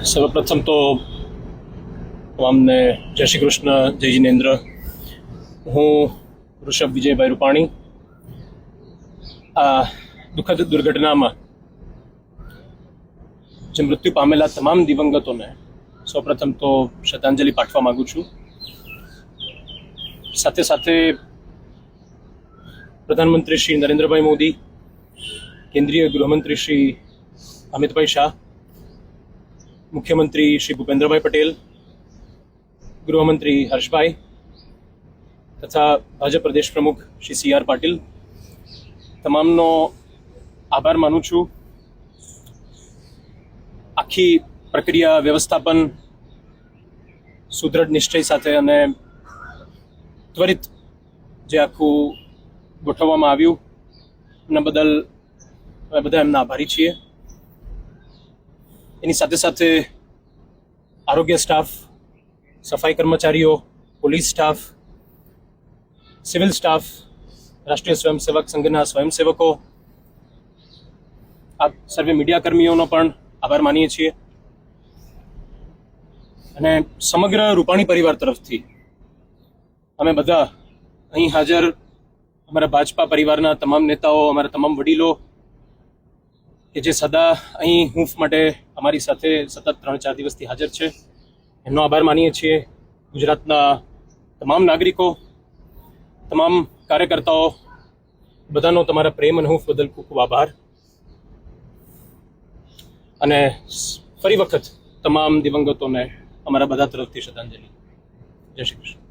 સર્વપ્રથમ તો તમામને જય શ્રી કૃષ્ણ, જય જિનેન્દ્ર. હું ઋષભ વિજયભાઈ રૂપાણી આ દુઃખદ દુર્ઘટનામાં જે મૃત્યુ પામેલા તમામ દિવંગતોને સૌપ્રથમ તો શ્રદ્ધાંજલિ પાઠવા માંગુ છું. સાથે સાથે પ્રધાનમંત્રી શ્રી નરેન્દ્રભાઈ મોદી, કેન્દ્રીય ગૃહમંત્રી શ્રી અમિતભાઈ શાહ, મુખ્યમંત્રી શ્રી ભૂપેન્દ્રભાઈ પટેલ, ગૃહમંત્રી હર્ષભાઈ તથા ભાજપ પ્રદેશ પ્રમુખ શ્રી CR પાટીલ, તમામનો આભાર માનું છું. આખી પ્રક્રિયા વ્યવસ્થાપન સુદૃઢ નિશ્ચય સાથે અને ત્વરિત જે આખું ગોઠવવામાં આવ્યું એના બદલ અમે બધા એમના આભારી છીએ. એની સાથે સાથે આરોગ્ય સ્ટાફ, સફાઈ કર્મચારીઓ, પોલીસ સ્ટાફ, સિવિલ સ્ટાફ, રાષ્ટ્રીય સ્વયંસેવક સંઘના સ્વયંસેવકો, આ સર્વે મીડિયા કર્મીઓનો પણ આભાર માનીએ છીએ. અને સમગ્ર રૂપાણી પરિવાર તરફથી અમે બધા અહીં હાજર અમારા ભાજપા પરિવારના તમામ નેતાઓ, અમારા તમામ વડીલો કે જે સદા અહીં હૂંફ માટે અમારી સાથે સતત 3-4 દિવસથી હાજર છે, એમનો આભાર માનીએ છીએ. ગુજરાતના તમામ નાગરિકો, તમામ કાર્યકર્તાઓ, બધાનો તમારા પ્રેમ અને હૂંફ બદલ ખૂબ ખૂબ આભાર. અને ફરી વખત તમામ દિવંગતોને અમારા બધા તરફથી શ્રદ્ધાંજલિ. જય શ્રી કૃષ્ણ.